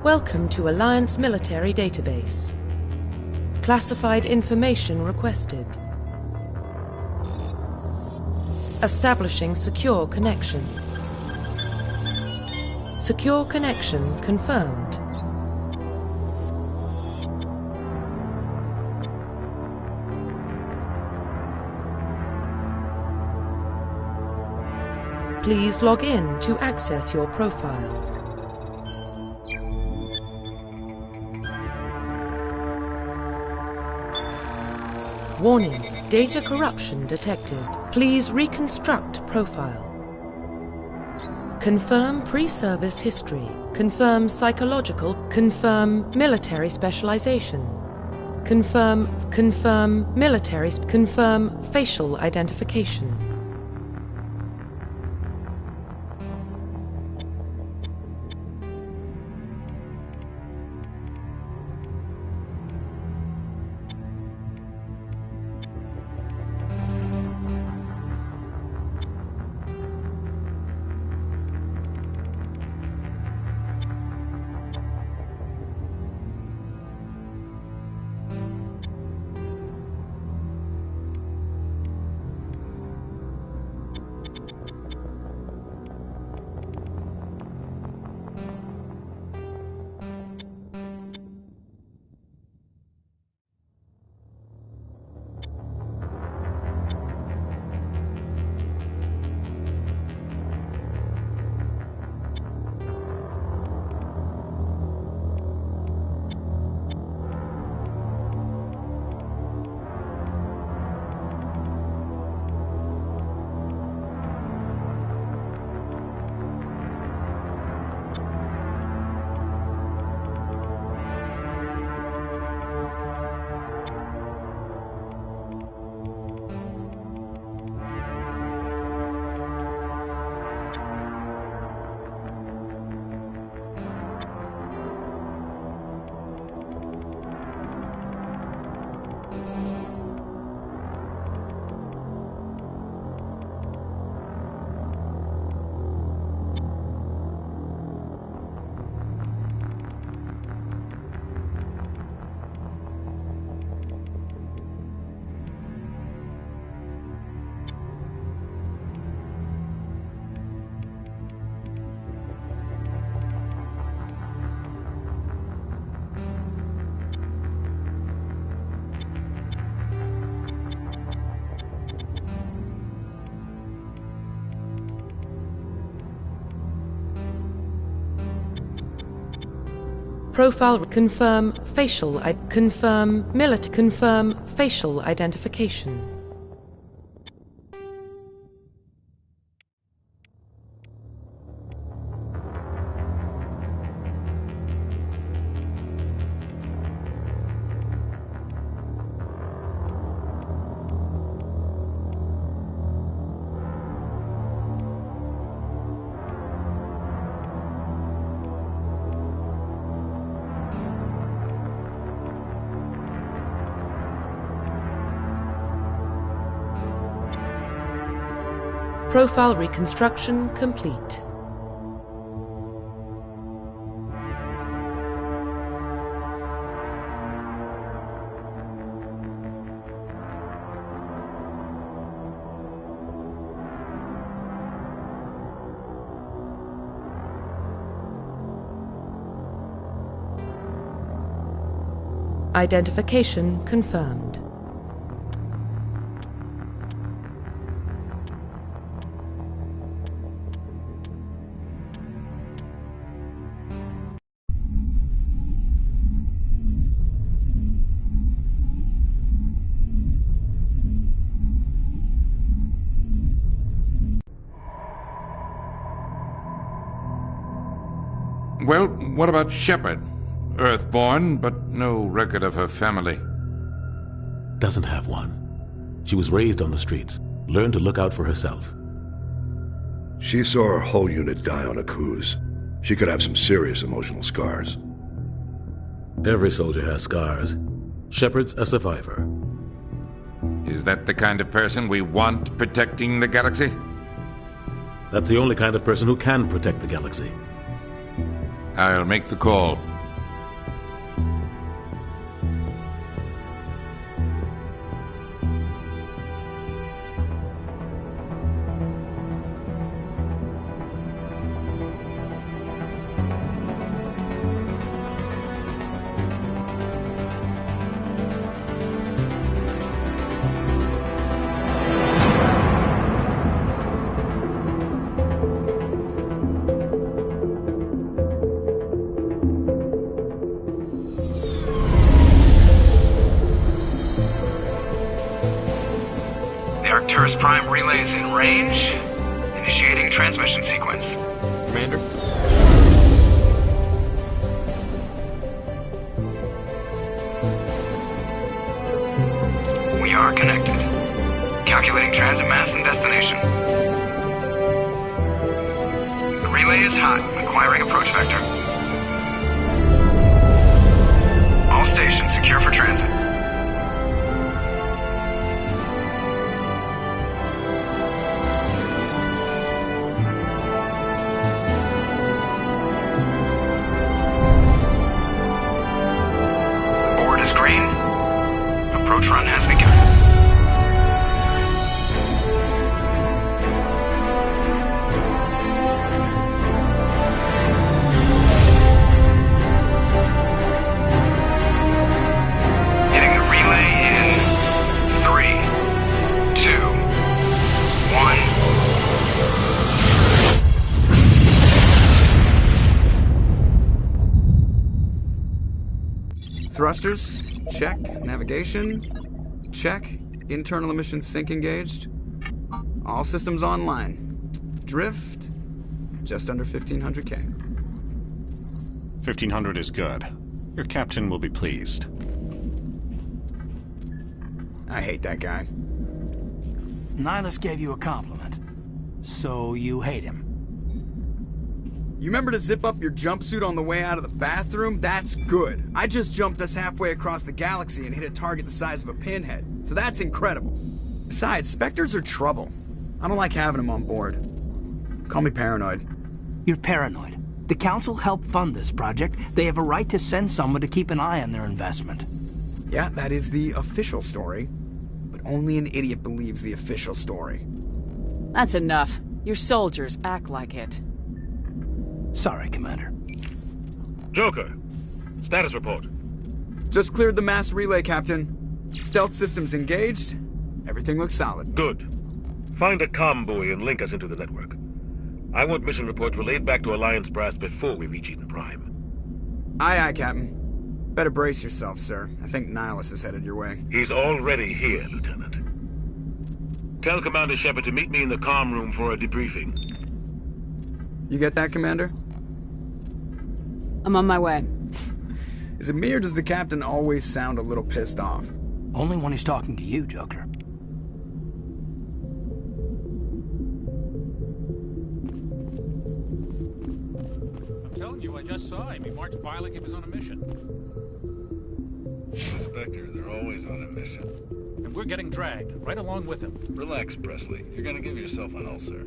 Welcome to Alliance Military Database. Classified information requested. Establishing secure connection. Secure connection confirmed. Please log in to access your profile. Warning, data corruption detected. Please reconstruct profile. Confirm pre-service history. Confirm psychological. Confirm military specialization. Confirm military. Confirm facial identification. Profile confirm facial confirm facial identification. Profile reconstruction complete. Identification confirmed. Well, what about Shepard? Earthborn, but no record of her family. Doesn't have one. She was raised on the streets, learned to look out for herself. She saw her whole unit die on Akuz. She could have some serious emotional scars. Every soldier has scars. Shepard's a survivor. Is that the kind of person we want protecting the galaxy? That's the only kind of person who can protect the galaxy. I'll make the call. First Prime relay is in range. Initiating transmission sequence. Commander? We are connected. Calculating transit mass and destination. The relay is hot, acquiring approach vector. All stations secure for transit. Board is green. Approach run has begun. Hitting the relay in 3, 2, 1. Thrusters, check. Navigation, check. Internal emission sync engaged. All systems online. Drift, just under 1500K. 1500 is good. Your captain will be pleased. I hate that guy. Nihilus gave you a compliment. So you hate him. You remember to zip up your jumpsuit on the way out of the bathroom? That's good. I just jumped us halfway across the galaxy and hit a target the size of a pinhead. So that's incredible. Besides, Spectres are trouble. I don't like having them on board. Call me paranoid. You're paranoid. The Council helped fund this project. They have a right to send someone to keep an eye on their investment. Yeah, that is the official story. But only an idiot believes the official story. That's enough. Your soldiers act like it. Sorry, Commander. Joker, status report. Just cleared the mass relay, Captain. Stealth systems engaged. Everything looks solid. Good. Find a comm buoy and link us into the network. I want mission reports relayed back to Alliance Brass before we reach Eden Prime. Aye, aye, Captain. Better brace yourself, sir. I think Nihilus is headed your way. He's already here, Lieutenant. Tell Commander Shepard to meet me in the comm room for a debriefing. You get that, Commander? I'm on my way. Is it me or does the Captain always sound a little pissed off? Only when he's talking to you, Joker. I'm telling you, I just saw him. He marched by like he was on a mission. Spectre, they're always on a mission. And we're getting dragged, right along with him. Relax, Presley. You're gonna give yourself an ulcer.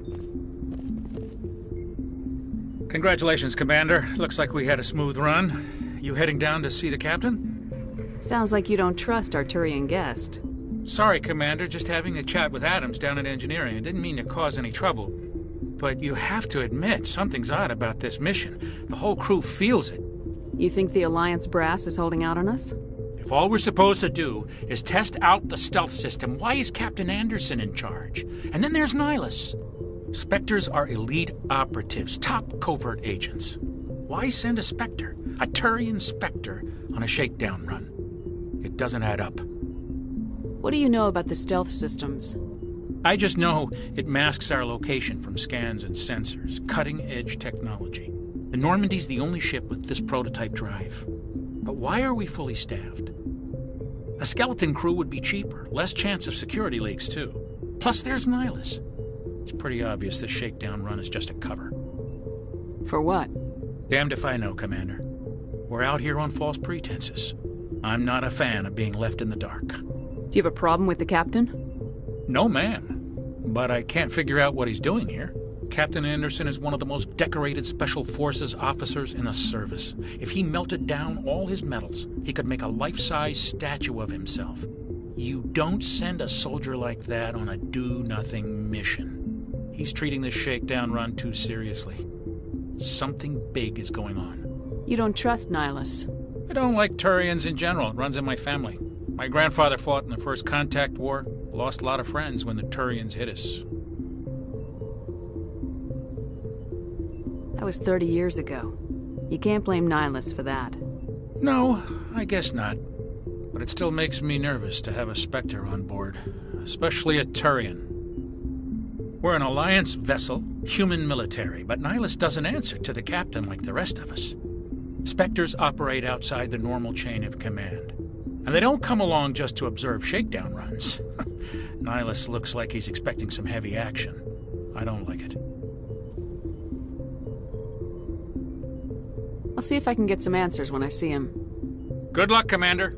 Congratulations, Commander. Looks like we had a smooth run. You heading down to see the captain? Sounds like you don't trust our Turian guest. Sorry, Commander. Just having a chat with Adams down at engineering. I didn't mean to cause any trouble. But you have to admit, something's odd about this mission. The whole crew feels it. You think the Alliance brass is holding out on us? If all we're supposed to do is test out the stealth system, why is Captain Anderson in charge? And then there's Nihilus. Spectres are elite operatives, top covert agents. Why send a Spectre, a Turian Spectre, on a shakedown run? It doesn't add up. What do you know about the stealth systems? I just know it masks our location from scans and sensors, cutting-edge technology. The Normandy's the only ship with this prototype drive. But why are we fully staffed? A skeleton crew would be cheaper, less chance of security leaks, too. Plus, there's Nihilus. It's pretty obvious this shakedown run is just a cover. For what? Damned if I know, Commander. We're out here on false pretenses. I'm not a fan of being left in the dark. Do you have a problem with the captain? No, ma'am. But I can't figure out what he's doing here. Captain Anderson is one of the most decorated Special Forces officers in the service. If he melted down all his medals, he could make a life-size statue of himself. You don't send a soldier like that on a do-nothing mission. He's treating this shakedown run too seriously. Something big is going on. You don't trust Nihilus? I don't like Turians in general. It runs in my family. My grandfather fought in the First Contact War. Lost a lot of friends when the Turians hit us. That was 30 years ago. You can't blame Nihilus for that. No, I guess not. But it still makes me nervous to have a Spectre on board. Especially a Turian. We're an Alliance vessel, human military, but Nihilus doesn't answer to the captain like the rest of us. Spectres operate outside the normal chain of command. And they don't come along just to observe shakedown runs. Nihilus looks like he's expecting some heavy action. I don't like it. I'll see if I can get some answers when I see him. Good luck, Commander.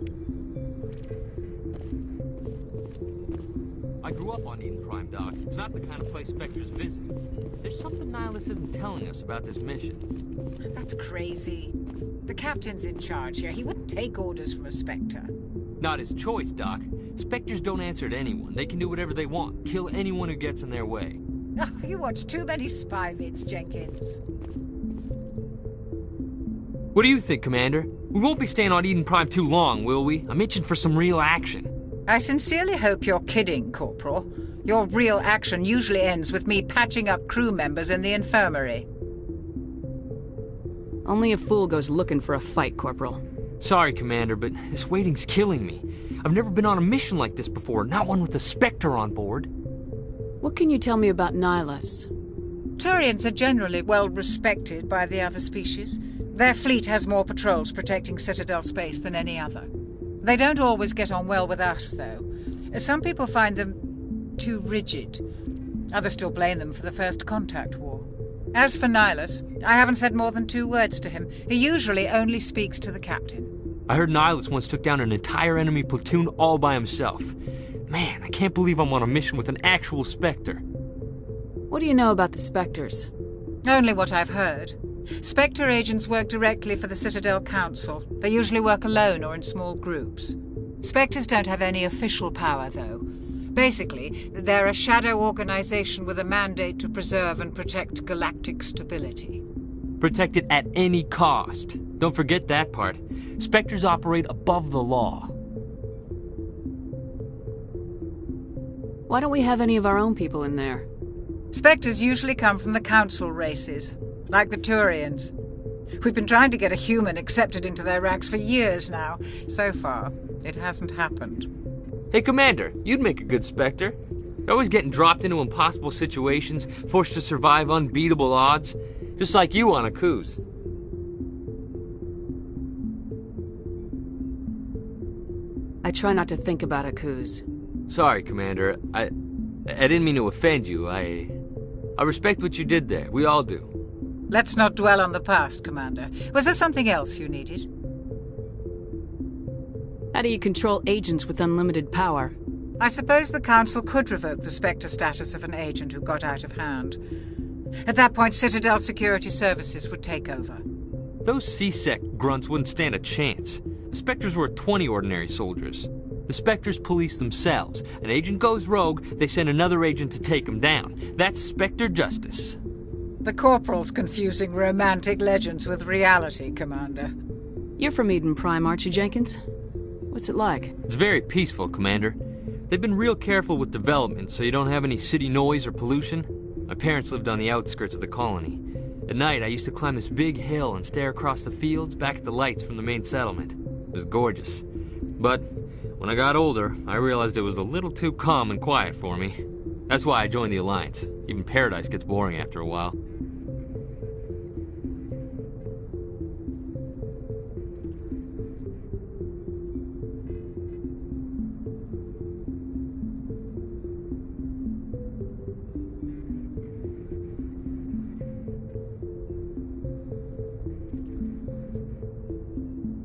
I grew up on Eden Prime, Doc. It's not the kind of place Spectres visit. There's something Nihilus isn't telling us about this mission. That's crazy. The captain's in charge here. He wouldn't take orders from a Spectre. Not his choice, Doc. Spectres don't answer to anyone. They can do whatever they want. Kill anyone who gets in their way. Oh, you watch too many spy vids, Jenkins. What do you think, Commander? We won't be staying on Eden Prime too long, will we? I'm itching for some real action. I sincerely hope you're kidding, Corporal. Your real action usually ends with me patching up crew members in the infirmary. Only a fool goes looking for a fight, Corporal. Sorry, Commander, but this waiting's killing me. I've never been on a mission like this before, not one with a Spectre on board. What can you tell me about Nihilus? Turians are generally well respected by the other species. Their fleet has more patrols protecting Citadel space than any other. They don't always get on well with us, though. Some people find them too rigid. Others still blame them for the First Contact War. As for Nihilus, I haven't said more than 2 words to him. He usually only speaks to the captain. I heard Nihilus once took down an entire enemy platoon all by himself. Man, I can't believe I'm on a mission with an actual Spectre. What do you know about the Spectres? Only what I've heard. Spectre agents work directly for the Citadel Council. They usually work alone or in small groups. Spectres don't have any official power, though. Basically, they're a shadow organization with a mandate to preserve and protect galactic stability. Protect it at any cost. Don't forget that part. Spectres operate above the law. Why don't we have any of our own people in there? Spectres usually come from the Council races, like the Turians. We've been trying to get a human accepted into their ranks for years now. So far, it hasn't happened. Hey, Commander, you'd make a good Spectre. You're always getting dropped into impossible situations, forced to survive unbeatable odds. Just like you on Akuz. I try not to think about Akuz. Sorry, Commander. I didn't mean to offend you. I respect what you did there. We all do. Let's not dwell on the past, Commander. Was there something else you needed? How do you control agents with unlimited power? I suppose the Council could revoke the Spectre status of an agent who got out of hand. At that point, Citadel Security Services would take over. Those C-Sec grunts wouldn't stand a chance. The Spectres were 20 ordinary soldiers. The Spectres police themselves. An agent goes rogue, they send another agent to take him down. That's Spectre justice. The Corporal's confusing romantic legends with reality, Commander. You're from Eden Prime, aren't you, Jenkins? What's it like? It's very peaceful, Commander. They've been real careful with development, so you don't have any city noise or pollution. My parents lived on the outskirts of the colony. At night, I used to climb this big hill and stare across the fields back at the lights from the main settlement. It was gorgeous. But when I got older, I realized it was a little too calm and quiet for me. That's why I joined the Alliance. Even Paradise gets boring after a while.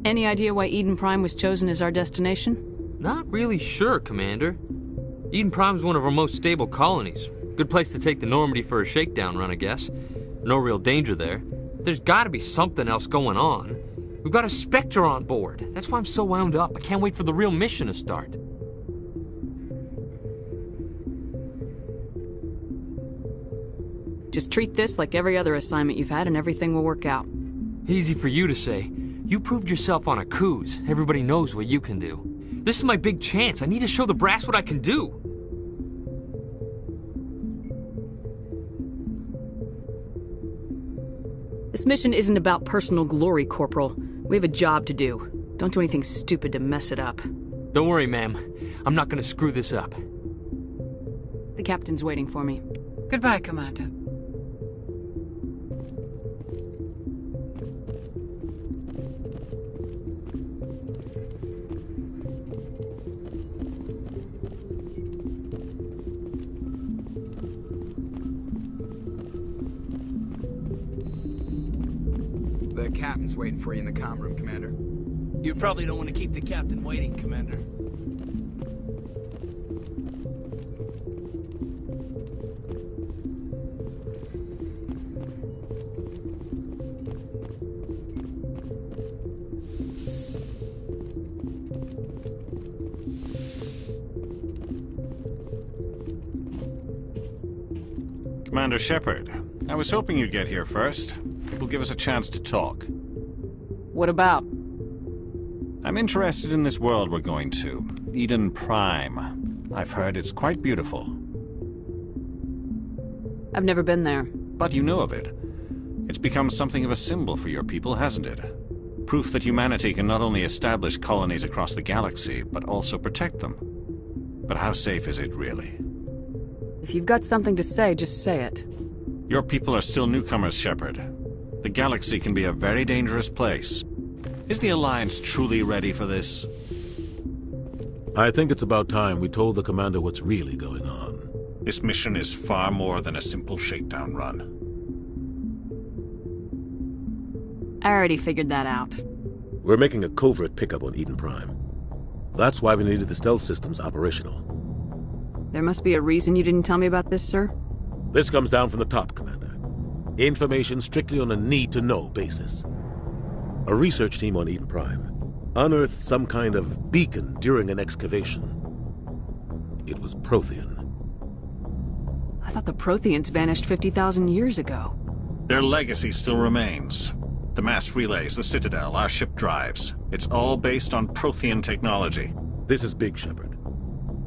Any idea why Eden Prime was chosen as our destination? Not really sure, Commander. Eden Prime's one of our most stable colonies. Good place to take the Normandy for a shakedown run, I guess. No real danger there. There's gotta be something else going on. We've got a Spectre on board. That's why I'm so wound up. I can't wait for the real mission to start. Just treat this like every other assignment you've had and everything will work out. Easy for you to say. You proved yourself on Akuz. Everybody knows what you can do. This is my big chance. I need to show the brass what I can do. This mission isn't about personal glory, Corporal. We have a job to do. Don't do anything stupid to mess it up. Don't worry, ma'am. I'm not gonna screw this up. The captain's waiting for me. Goodbye, Commander. The captain's waiting for you in the comm room, Commander. You probably don't want to keep the captain waiting, Commander. Commander Shepard, I was hoping you'd get here first. It will give us a chance to talk. What about? I'm interested in this world we're going to, Eden Prime. I've heard it's quite beautiful. I've never been there. But you know of it. It's become something of a symbol for your people, hasn't it? Proof that humanity can not only establish colonies across the galaxy, but also protect them. But how safe is it, really? If you've got something to say, just say it. Your people are still newcomers, Shepard. The galaxy can be a very dangerous place. Is the Alliance truly ready for this? I think it's about time we told the Commander what's really going on. This mission is far more than a simple shakedown run. I already figured that out. We're making a covert pickup on Eden Prime. That's why we needed the stealth systems operational. There must be a reason you didn't tell me about this, sir? This comes down from the top, Commander. Information strictly on a need-to-know basis. A research team on Eden Prime unearthed some kind of beacon during an excavation. It was Prothean. I thought the Protheans vanished 50,000 years ago. Their legacy still remains. The mass relays, the Citadel, our ship drives. It's all based on Prothean technology. This is big, Shepard.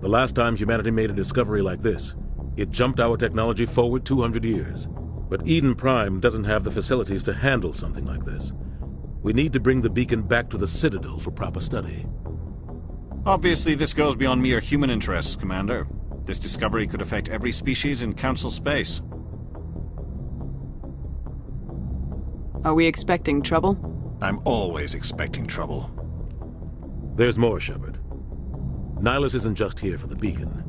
The last time humanity made a discovery like this, it jumped our technology forward 200 years. But Eden Prime doesn't have the facilities to handle something like this. We need to bring the beacon back to the Citadel for proper study. Obviously, this goes beyond mere human interests, Commander. This discovery could affect every species in Council space. Are we expecting trouble? I'm always expecting trouble. There's more, Shepard. Nihilus isn't just here for the beacon.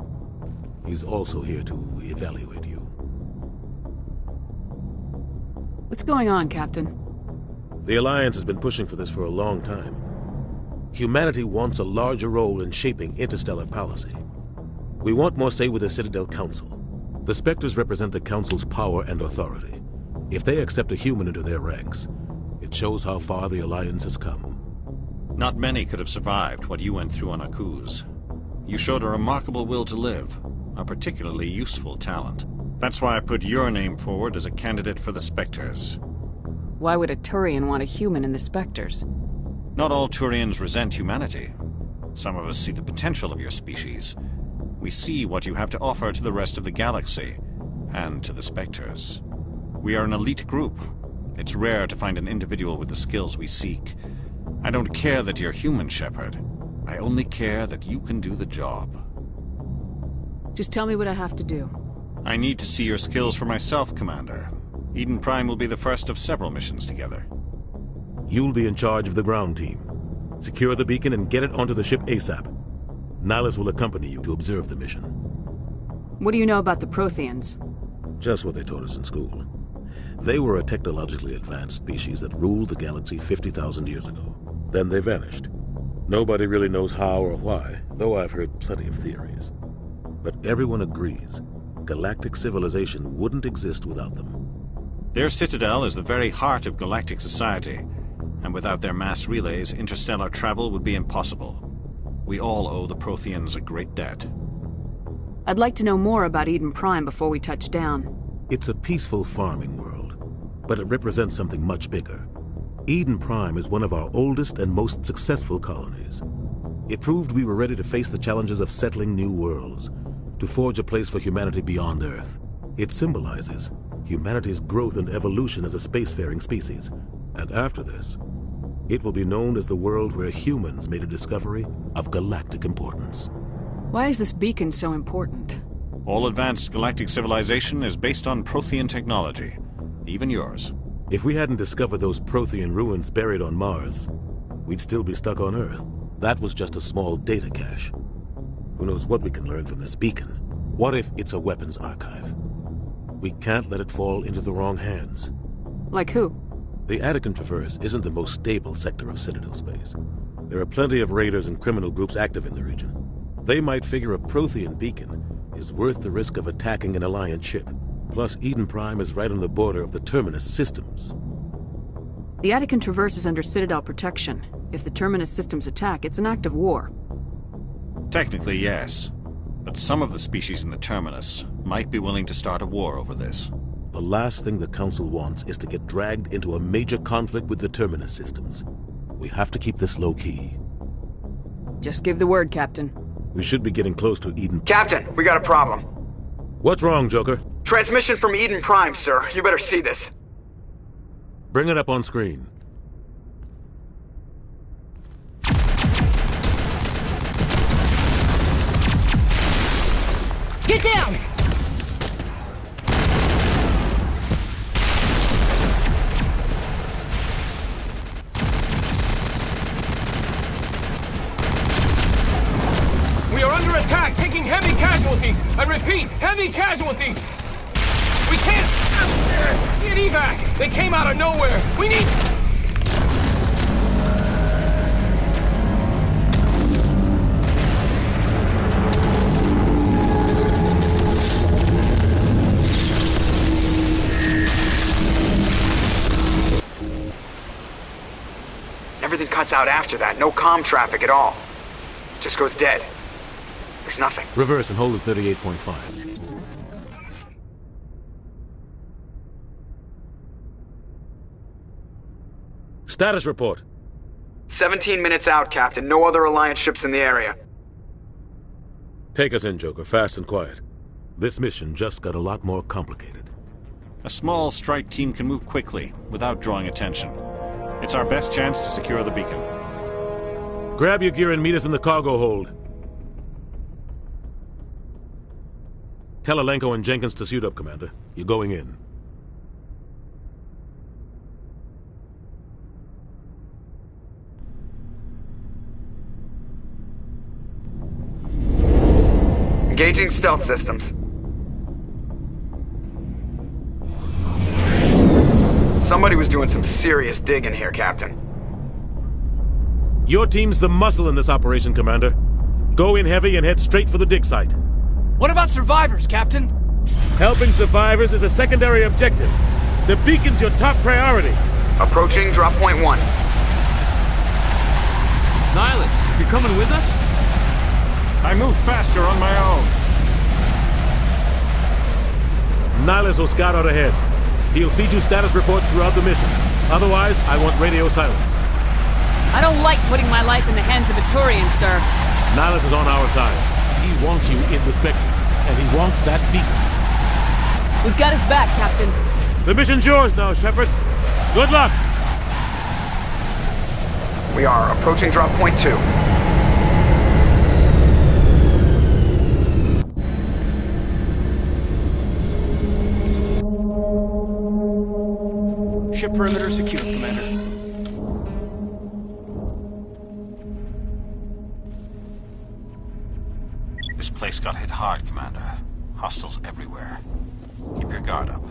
He's also here to evaluate you. What's going on, Captain? The Alliance has been pushing for this for a long time. Humanity wants a larger role in shaping interstellar policy. We want more say with the Citadel Council. The Spectres represent the Council's power and authority. If they accept a human into their ranks, it shows how far the Alliance has come. Not many could have survived what you went through on Akuz. You showed a remarkable will to live, a particularly useful talent. That's why I put your name forward as a candidate for the Spectres. Why would a Turian want a human in the Spectres? Not all Turians resent humanity. Some of us see the potential of your species. We see what you have to offer to the rest of the galaxy, and to the Spectres. We are an elite group. It's rare to find an individual with the skills we seek. I don't care that you're human, Shepard. I only care that you can do the job. Just tell me what I have to do. I need to see your skills for myself, Commander. Eden Prime will be the first of several missions together. You'll be in charge of the ground team. Secure the beacon and get it onto the ship ASAP. Nihilus will accompany you to observe the mission. What do you know about the Protheans? Just what they taught us in school. They were a technologically advanced species that ruled the galaxy 50,000 years ago. Then they vanished. Nobody really knows how or why, though I've heard plenty of theories. But everyone agrees, galactic civilization wouldn't exist without them. Their citadel is the very heart of galactic society, and without their mass relays, interstellar travel would be impossible. We all owe the Protheans a great debt. I'd like to know more about Eden Prime before we touch down. It's a peaceful farming world, but it represents something much bigger. Eden Prime is one of our oldest and most successful colonies. It proved we were ready to face the challenges of settling new worlds, to forge a place for humanity beyond Earth. It symbolizes humanity's growth and evolution as a spacefaring species. And after this, it will be known as the world where humans made a discovery of galactic importance. Why is this beacon so important? All advanced galactic civilization is based on Prothean technology. Even yours. If we hadn't discovered those Prothean ruins buried on Mars, we'd still be stuck on Earth. That was just a small data cache. Who knows what we can learn from this beacon? What if it's a weapons archive? We can't let it fall into the wrong hands. Like who? The Attican Traverse isn't the most stable sector of Citadel space. There are plenty of raiders and criminal groups active in the region. They might figure a Prothean beacon is worth the risk of attacking an Alliance ship. Plus, Eden Prime is right on the border of the Terminus systems. The Attican Traverse is under Citadel protection. If the Terminus systems attack, it's an act of war. Technically, yes. But some of the species in the Terminus might be willing to start a war over this. The last thing the Council wants is to get dragged into a major conflict with the Terminus systems. We have to keep this low-key. Just give the word, Captain. We should be getting close to Eden. Captain, we got a problem. What's wrong, Joker? Transmission from Eden Prime, sir. You better see this. Bring it up on screen. Get down! We are under attack, taking heavy casualties. I repeat, heavy casualties. We can't get evac. They came out of nowhere. We need... Everything cuts out after that. No comm traffic at all. Just goes dead. There's nothing. Reverse and hold at 38.5. Status report. 17 minutes out, Captain. No other Alliance ships in the area. Take us in, Joker. Fast and quiet. This mission just got a lot more complicated. A small strike team can move quickly, without drawing attention. It's our best chance to secure the beacon. Grab your gear and meet us in the cargo hold. Tell Alenko and Jenkins to suit up, Commander. You're going in. Engaging stealth systems. Somebody was doing some serious digging here, Captain. Your team's the muscle in this operation, Commander. Go in heavy and head straight for the dig site. What about survivors, Captain? Helping survivors is a secondary objective. The beacon's your top priority. Approaching drop point 1. Nihilus, you're coming with us? I move faster on my own. Nihilus will scout out ahead. He'll feed you status reports throughout the mission. Otherwise, I want radio silence. I don't like putting my life in the hands of a Turian, sir. Nihilus is on our side. He wants you in the Spectres, and he wants that beacon. We've got his back, Captain. The mission's yours now, Shepard. Good luck! We are approaching drop point 2. Ship perimeter secure, Commander. This place got hit hard, Commander. Hostiles everywhere. Keep your guard up.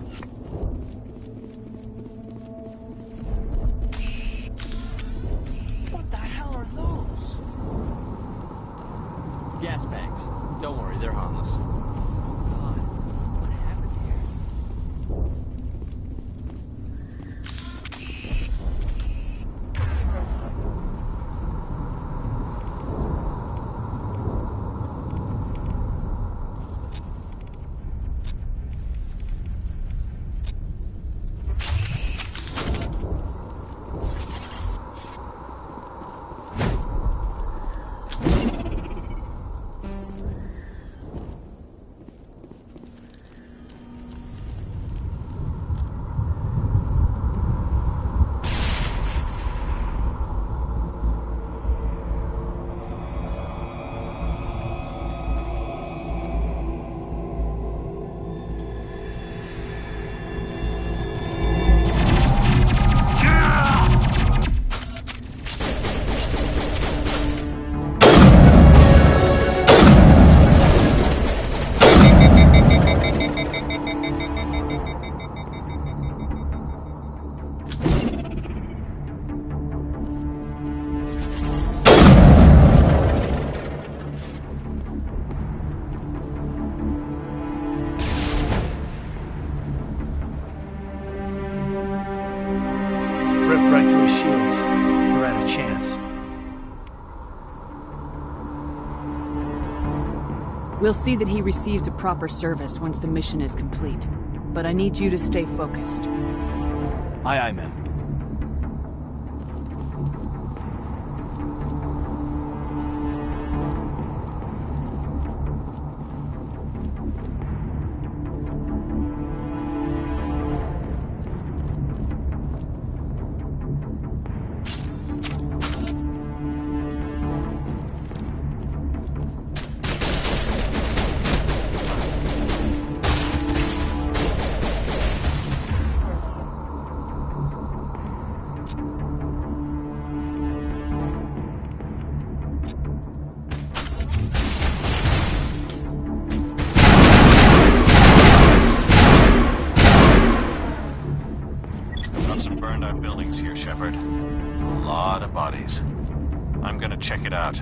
What the hell are those? Gas bags. Don't worry, they're harmless. God, what happened here? rip right through his shields. We're at a chance. We'll see that he receives a proper service once the mission is complete. But I need you to stay focused. Aye, aye, ma'am. Some burned-out buildings here, Shepard. A lot of bodies. I'm gonna check it out.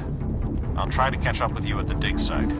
I'll try to catch up with you at the dig site.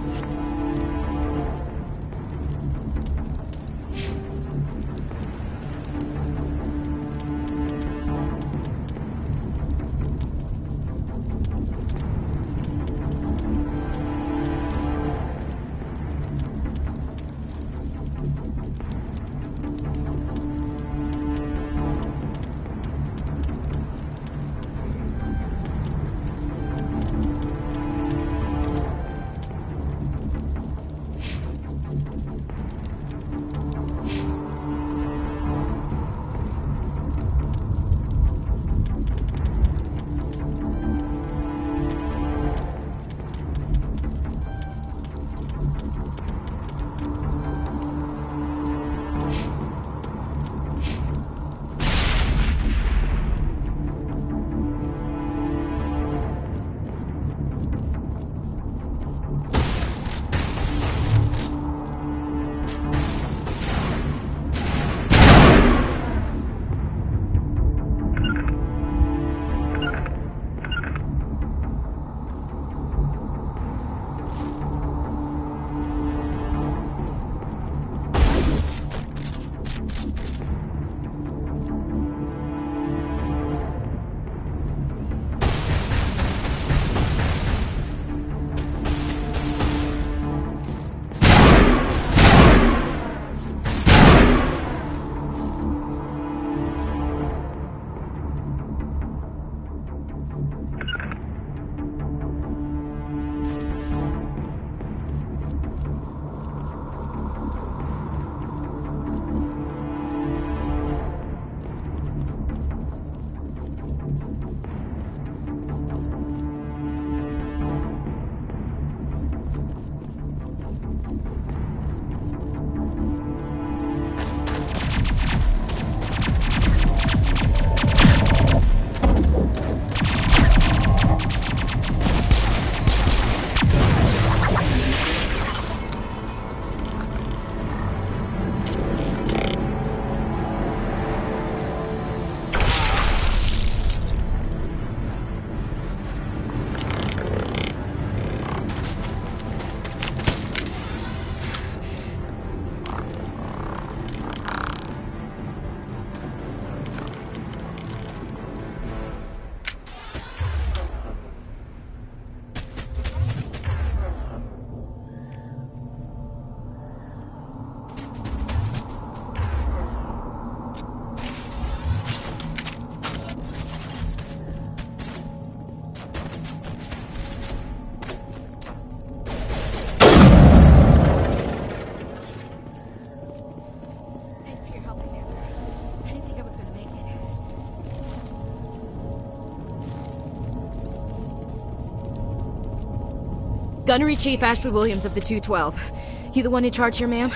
Gunnery Chief Ashley Williams of the 212. You the one in charge here, ma'am?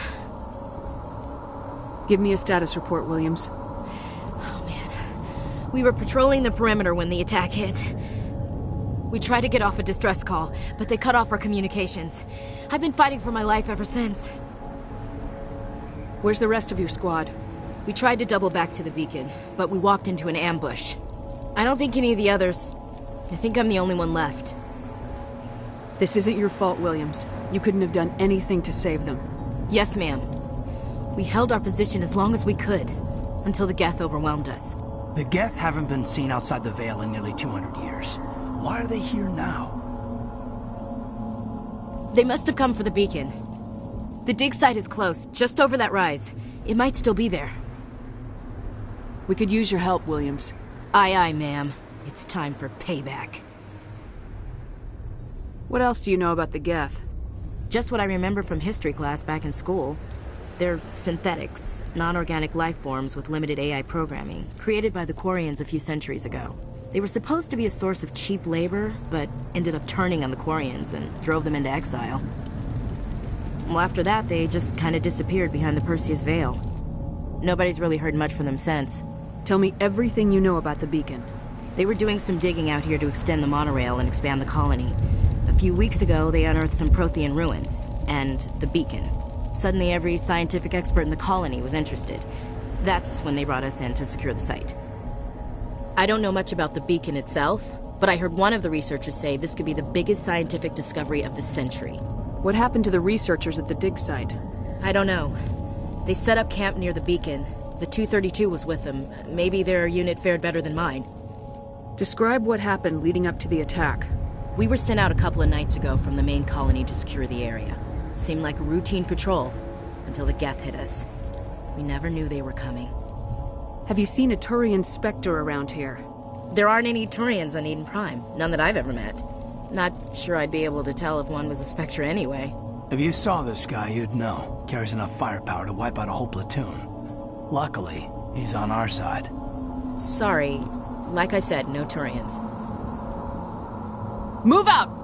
Give me a status report, Williams. Oh, man. We were patrolling the perimeter when the attack hit. We tried to get off a distress call, but they cut off our communications. I've been fighting for my life ever since. Where's the rest of your squad? We tried to double back to the beacon, but we walked into an ambush. I don't think any of the others... I think I'm the only one left. This isn't your fault, Williams. You couldn't have done anything to save them. Yes, ma'am. We held our position as long as we could, until the Geth overwhelmed us. The Geth haven't been seen outside the Veil in nearly 200 years. Why are they here now? They must have come for the beacon. The dig site is close, just over that rise. It might still be there. We could use your help, Williams. Aye, aye, ma'am. It's time for payback. What else do you know about the Geth? Just what I remember from history class back in school. They're synthetics, non-organic life forms with limited AI programming, created by the Quarians a few centuries ago. They were supposed to be a source of cheap labor, but ended up turning on the Quarians and drove them into exile. Well, after that, they just kind of disappeared behind the Perseus Veil. Nobody's really heard much from them since. Tell me everything you know about the beacon. They were doing some digging out here to extend the monorail and expand the colony. A few weeks ago, they unearthed some Prothean ruins, and the beacon. Suddenly, every scientific expert in the colony was interested. That's when they brought us in to secure the site. I don't know much about the beacon itself, but I heard one of the researchers say this could be the biggest scientific discovery of the century. What happened to the researchers at the dig site? I don't know. They set up camp near the beacon. The 232 was with them. Maybe their unit fared better than mine. Describe what happened leading up to the attack. We were sent out a couple of nights ago from the main colony to secure the area. Seemed like a routine patrol, until the Geth hit us. We never knew they were coming. Have you seen a Turian Spectre around here? There aren't any Turians on Eden Prime. None that I've ever met. Not sure I'd be able to tell if one was a Spectre anyway. If you saw this guy, you'd know. Carries enough firepower to wipe out a whole platoon. Luckily, he's on our side. Sorry. Like I said, no Turians. Move out!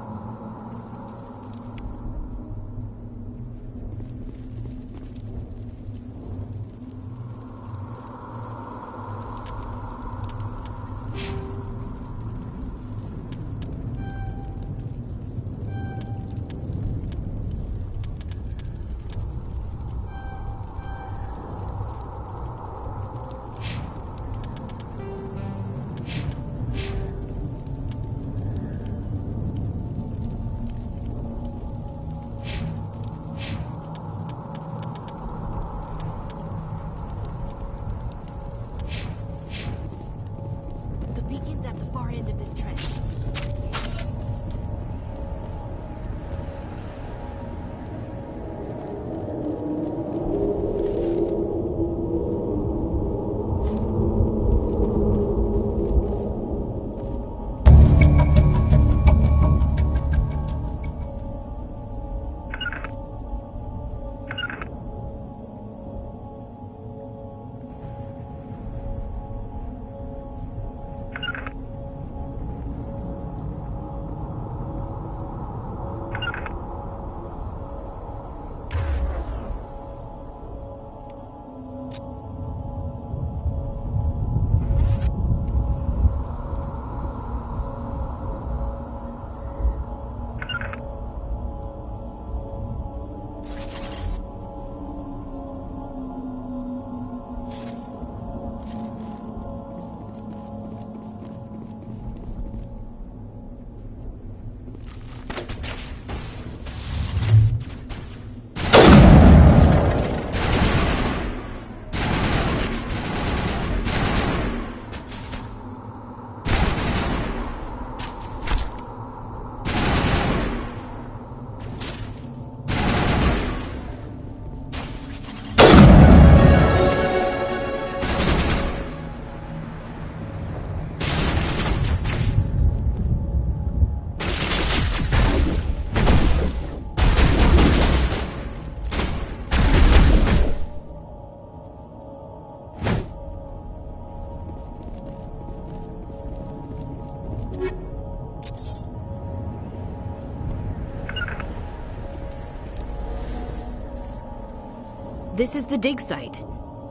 This is the dig site.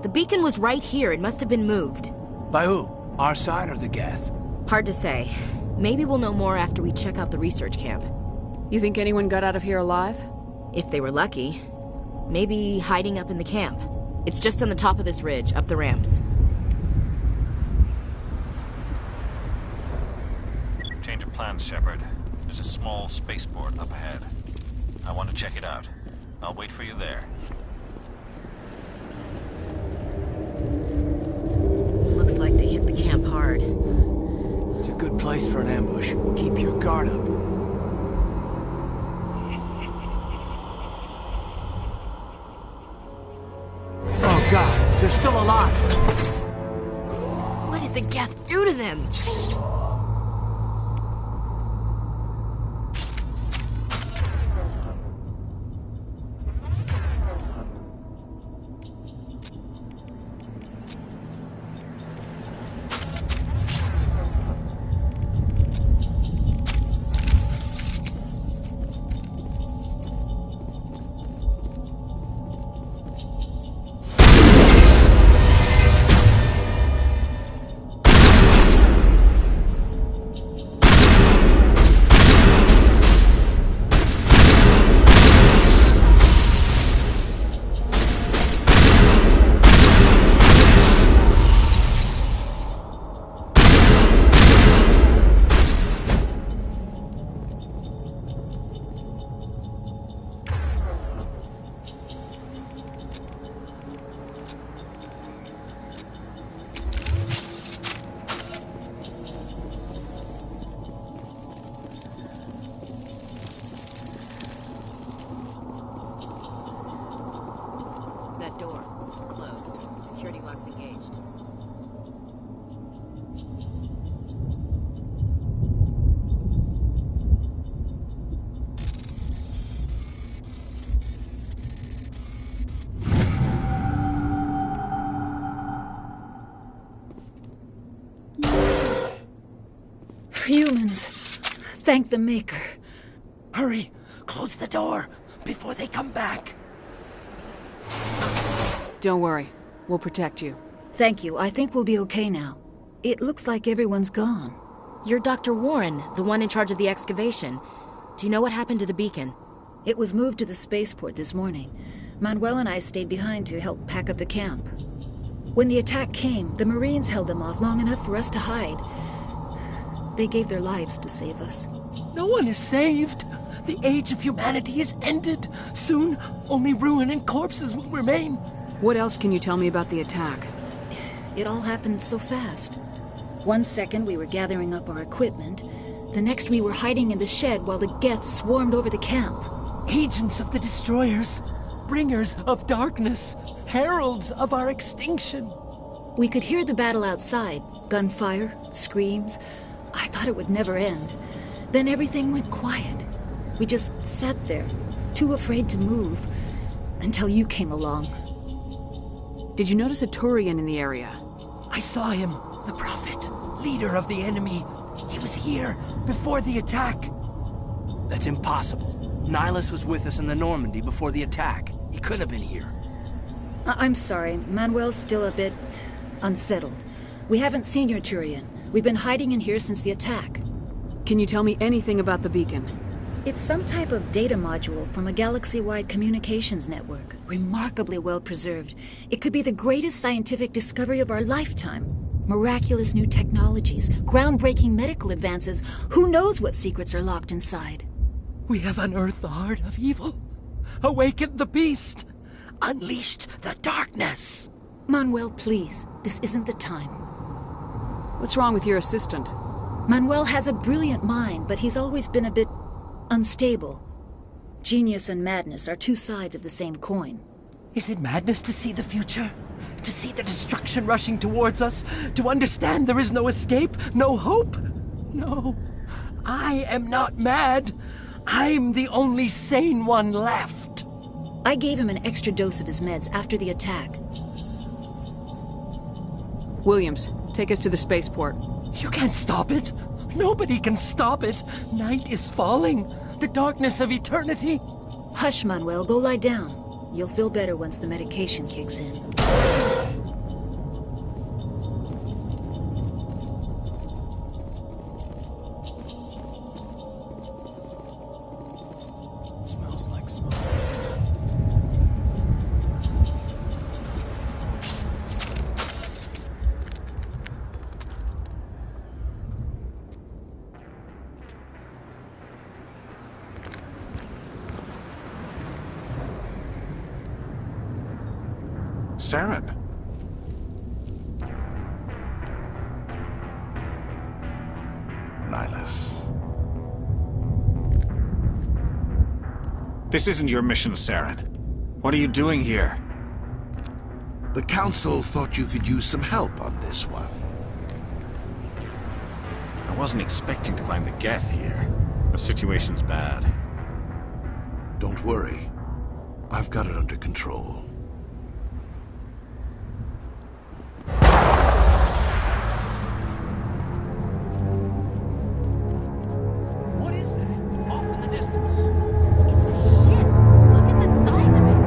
The beacon was right here. It must have been moved. By who? Our side or the Geth? Hard to say. Maybe we'll know more after we check out the research camp. You think anyone got out of here alive? If they were lucky. Maybe hiding up in the camp. It's just on the top of this ridge, up the ramps. Change of plans, Shepard. There's a small spaceport up ahead. I want to check it out. I'll wait for you there. Looks like they hit the camp place for an ambush. Keep your guard up. Oh god, they're still alive! What did the Geth do to them? That door. It's closed. Security lock's engaged. Humans. Thank the Maker. Hurry! Close the door before they come back. Don't worry. We'll protect you. Thank you. I think we'll be okay now. It looks like everyone's gone. You're Dr. Warren, the one in charge of the excavation. Do you know what happened to the beacon? It was moved to the spaceport this morning. Manuel and I stayed behind to help pack up the camp. When the attack came, the Marines held them off long enough for us to hide. They gave their lives to save us. No one is saved. The age of humanity is ended. Soon, only ruin and corpses will remain. What else can you tell me about the attack? It all happened so fast. 1 second we were gathering up our equipment. The next we were hiding in the shed while the Geth swarmed over the camp. Agents of the Destroyers. Bringers of darkness. Heralds of our extinction. We could hear the battle outside. Gunfire, screams. I thought it would never end. Then everything went quiet. We just sat there, too afraid to move, until you came along. Did you notice a Turian in the area? I saw him, the Prophet, leader of the enemy. He was here before the attack. That's impossible. Nihilus was with us in the Normandy before the attack. He couldn't have been here. I'm sorry. Manuel's still a bit unsettled. We haven't seen your Turian. We've been hiding in here since the attack. Can you tell me anything about the beacon? It's some type of data module from a galaxy-wide communications network. Remarkably well preserved. It could be the greatest scientific discovery of our lifetime. Miraculous new technologies, groundbreaking medical advances. Who knows what secrets are locked inside? We have unearthed the heart of evil. Awakened the beast. Unleashed the darkness. Manuel, please. This isn't the time. What's wrong with your assistant? Manuel has a brilliant mind, but he's always been a bit unstable. Genius and madness are two sides of the same coin. Is it madness to see the future? To see the destruction rushing towards us? To understand there is no escape? No hope? No. I am not mad. I'm the only sane one left. I gave him an extra dose of his meds after the attack. Williams, take us to the spaceport. You can't stop it. Nobody can stop it. Night is falling. The darkness of eternity. Hush, Manuel. Go lie down. You'll feel better once the medication kicks in. Smells like smoke. Saren. Nihilus. This isn't your mission, Saren. What are you doing here? The Council thought you could use some help on this one. I wasn't expecting to find the Geth here. The situation's bad. Don't worry. I've got it under control. What is that? Off in the distance. It's a ship. Look at the size of it.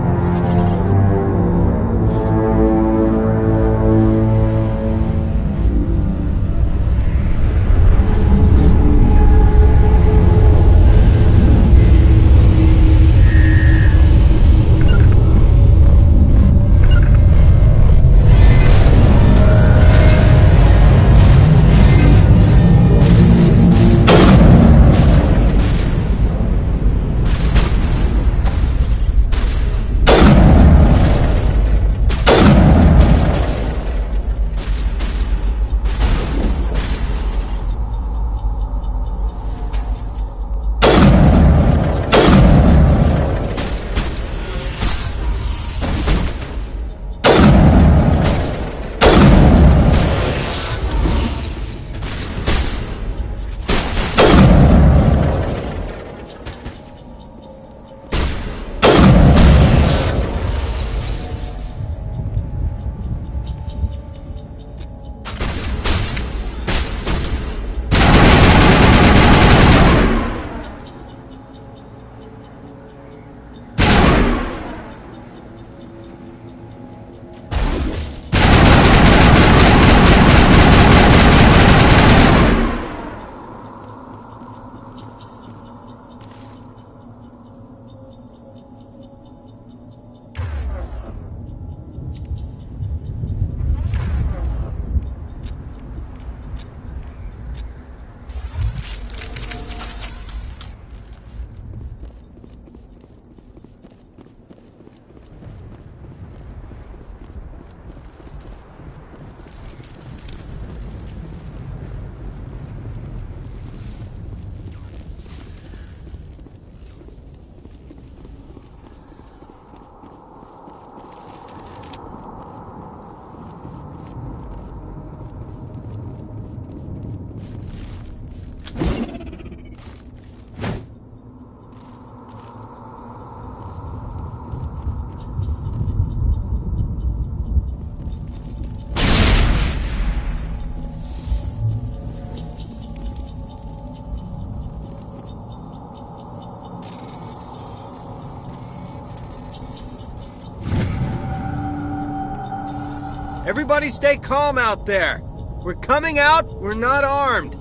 Everybody stay calm out there. We're coming out. We're not armed.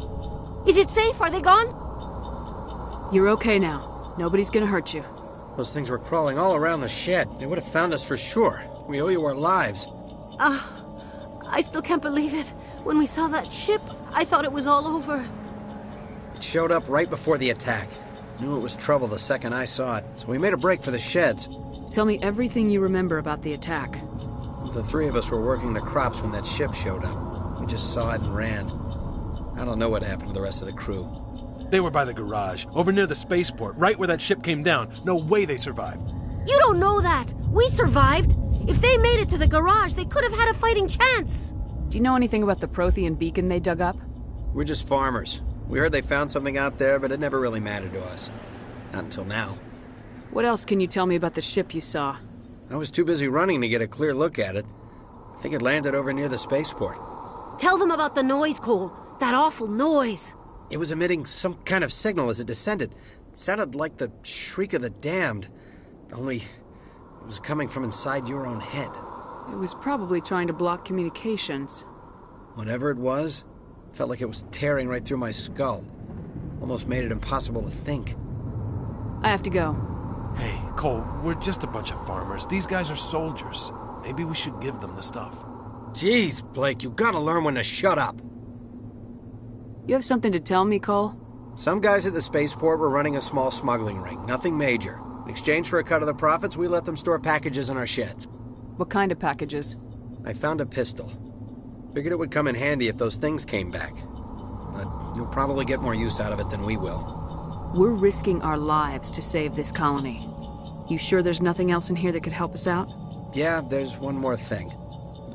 Is it safe? Are they gone? You're okay now. Nobody's gonna hurt you. Those things were crawling all around the shed. They would have found us for sure. We owe you our lives. I still can't believe it. When we saw that ship, I thought it was all over. It showed up right before the attack. Knew it was trouble the second I saw it, so we made a break for the sheds. Tell me everything you remember about the attack. The three of us were working the crops when that ship showed up. We just saw it and ran. I don't know what happened to the rest of the crew. They were by the garage, over near the spaceport, right where that ship came down. No way they survived. You don't know that. We survived. If they made it to the garage, they could have had a fighting chance. Do you know anything about the Prothean beacon they dug up? We're just farmers. We heard they found something out there, but it never really mattered to us. Not until now. What else can you tell me about the ship you saw? I was too busy running to get a clear look at it. I think it landed over near the spaceport. Tell them about the noise, Cole. That awful noise. It was emitting some kind of signal as it descended. It sounded like the shriek of the damned. Only it was coming from inside your own head. It was probably trying to block communications. Whatever it was, felt like it was tearing right through my skull. Almost made it impossible to think. I have to go. Hey, Cole, we're just a bunch of farmers. These guys are soldiers. Maybe we should give them the stuff. Jeez, Blake, you gotta learn when to shut up. You have something to tell me, Cole? Some guys at the spaceport were running a small smuggling ring, nothing major. In exchange for a cut of the profits, we let them store packages in our sheds. What kind of packages? I found a pistol. Figured it would come in handy if those things came back. But You'll probably get more use out of it than we will. We're risking our lives to save this colony. You sure there's nothing else in here that could help us out? Yeah, there's one more thing.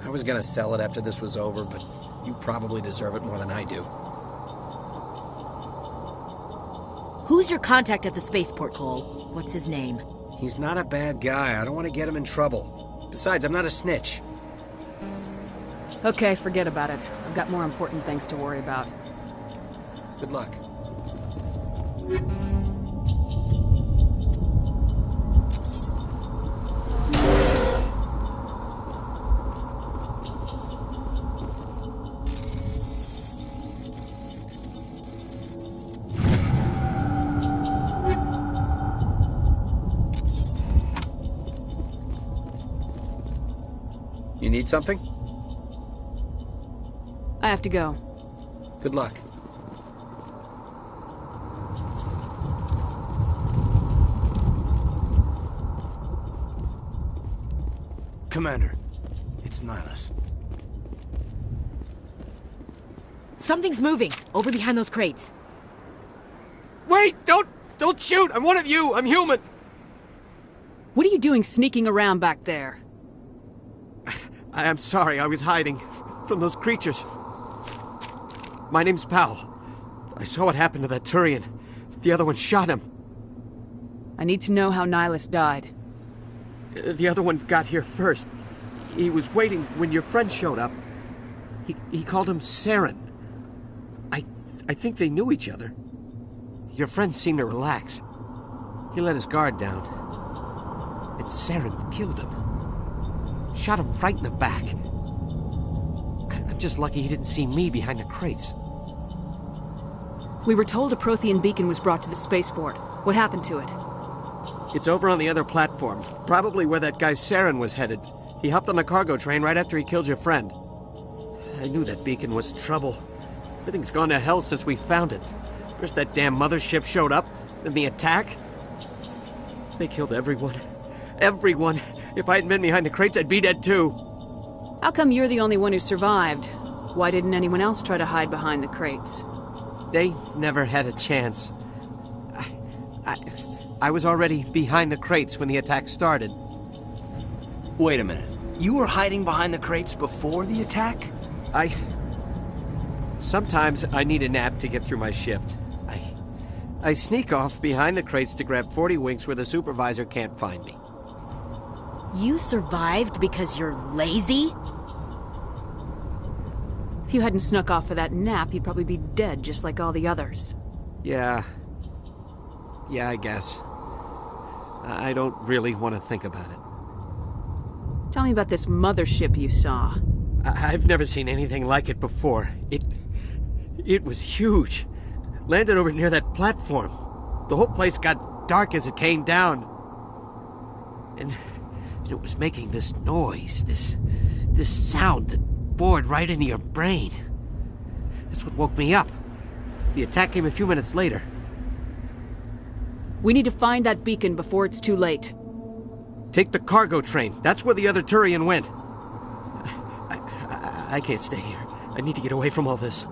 I was gonna sell it after this was over, but you probably deserve it more than I do. Who's your contact at the spaceport, Cole? What's his name? He's not a bad guy. I don't want to get him in trouble. Besides, I'm not a snitch. Okay, forget about it. I've got more important things to worry about. Good luck. You need something? I have to go. Good luck. Commander, it's Nihilus. Something's moving, over behind those crates. Wait! Don't shoot! I'm one of you! I'm human! What are you doing sneaking around back there? I am sorry, I was hiding from those creatures. My name's Powell. I saw what happened to that Turian. The other one shot him. I need to know how Nihilus died. The other one got here first. He was waiting when your friend showed up. He called him Saren. I think they knew each other. Your friend seemed to relax. He let his guard down. And Saren killed him. Shot him right in the back. I'm just lucky he didn't see me behind the crates. We were told a Prothean beacon was brought to the spaceport. What happened to it? It's over on the other platform. Probably where that guy Saren was headed. He hopped on the cargo train right after he killed your friend. I knew that beacon was trouble. Everything's gone to hell since we found it. First that damn mothership showed up, then the attack. They killed everyone. Everyone. If I hadn't been behind the crates, I'd be dead too. How come you're the only one who survived? Why didn't anyone else try to hide behind the crates? They never had a chance. I was already behind the crates when the attack started. Wait a minute. You were hiding behind the crates before the attack? Sometimes I need a nap to get through my shift. I sneak off behind the crates to grab 40 winks where the supervisor can't find me. You survived because you're lazy? If you hadn't snuck off for that nap, you'd probably be dead just like all the others. Yeah, I guess. I don't really want to think about it. Tell me about this mothership you saw. I've never seen anything like it before. It was huge. Landed over near that platform. The whole place got dark as it came down. And it was making this noise, this sound that bored right into your brain. That's what woke me up. The attack came a few minutes later. We need to find that beacon before it's too late. Take the cargo train. That's where the other Turian went. I can't stay here. I need to get away from all this.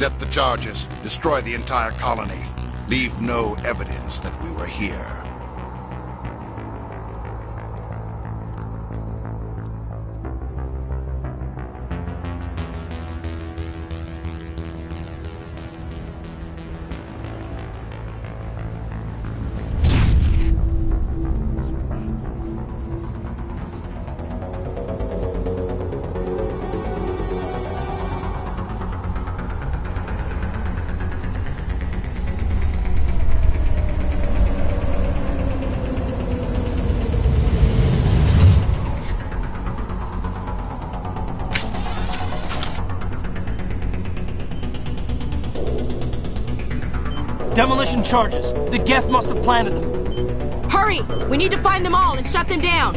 Set the charges. Destroy the entire colony. Leave no evidence that we were here. Demolition charges. The Geth must have planted them. Hurry! We need to find them all and shut them down!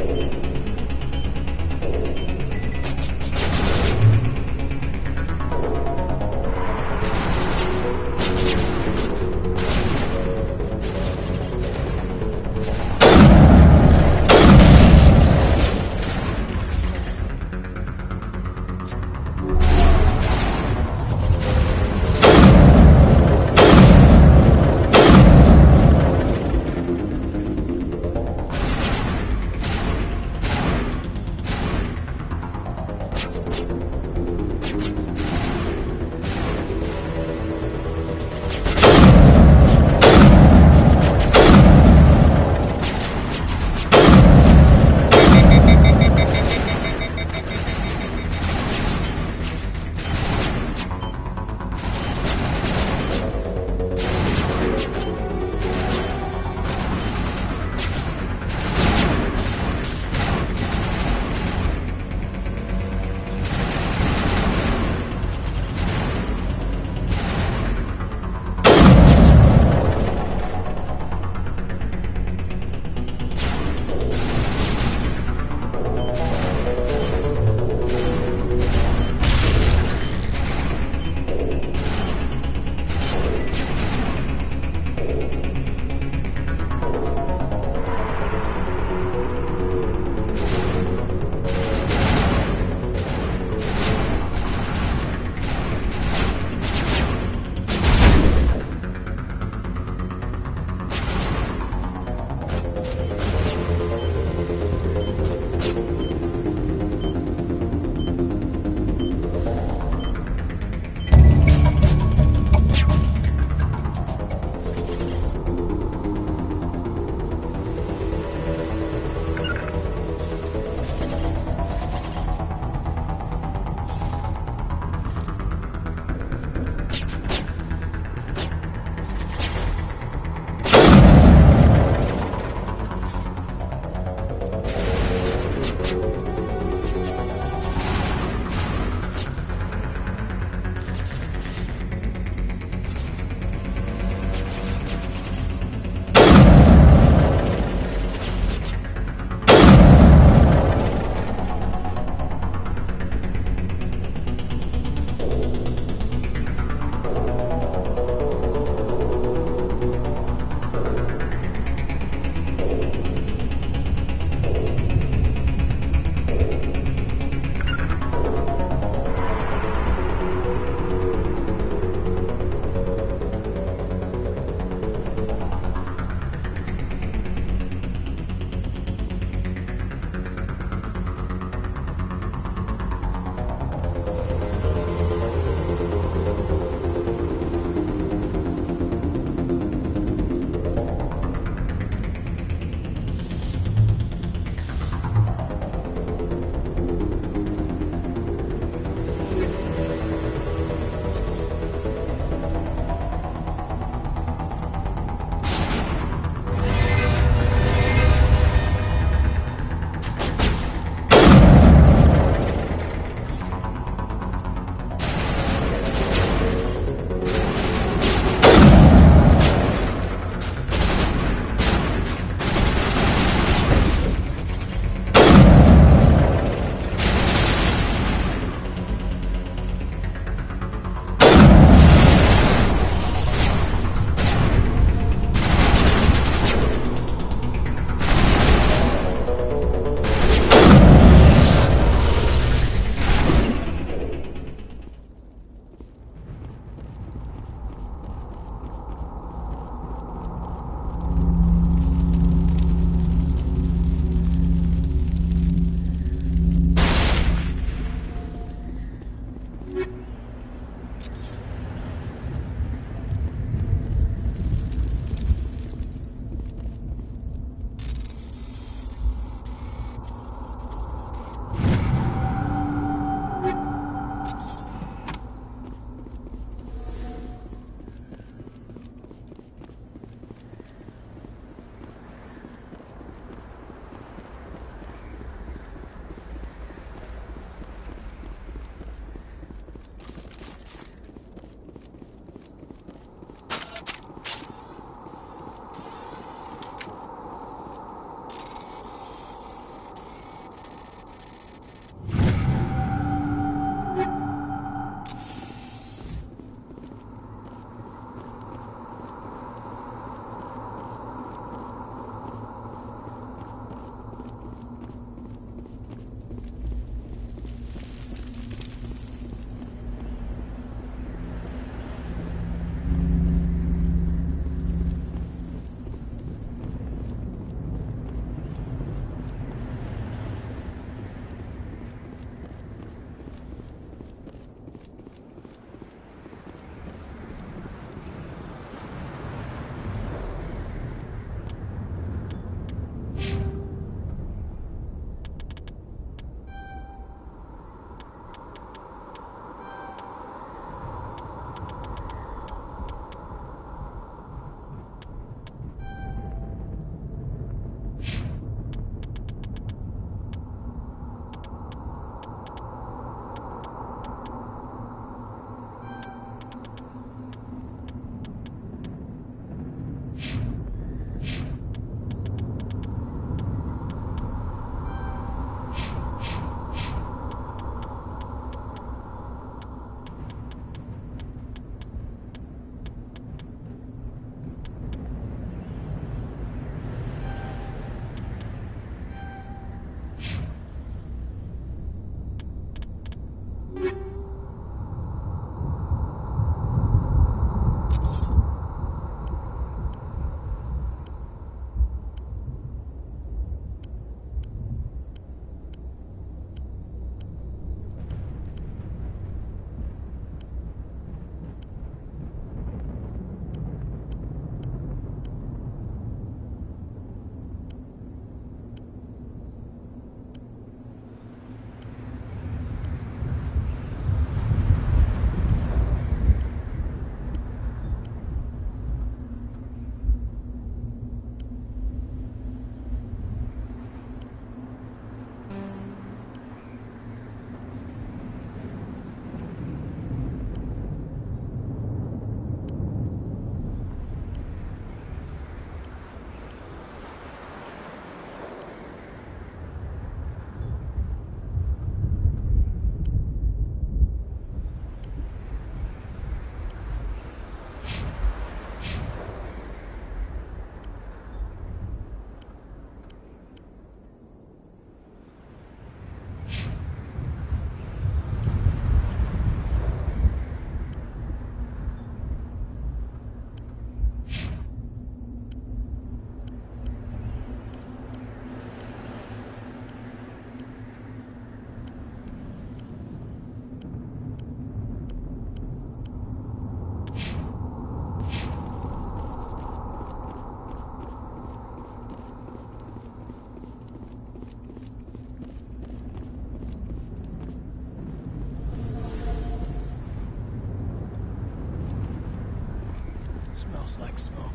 Smells like smoke.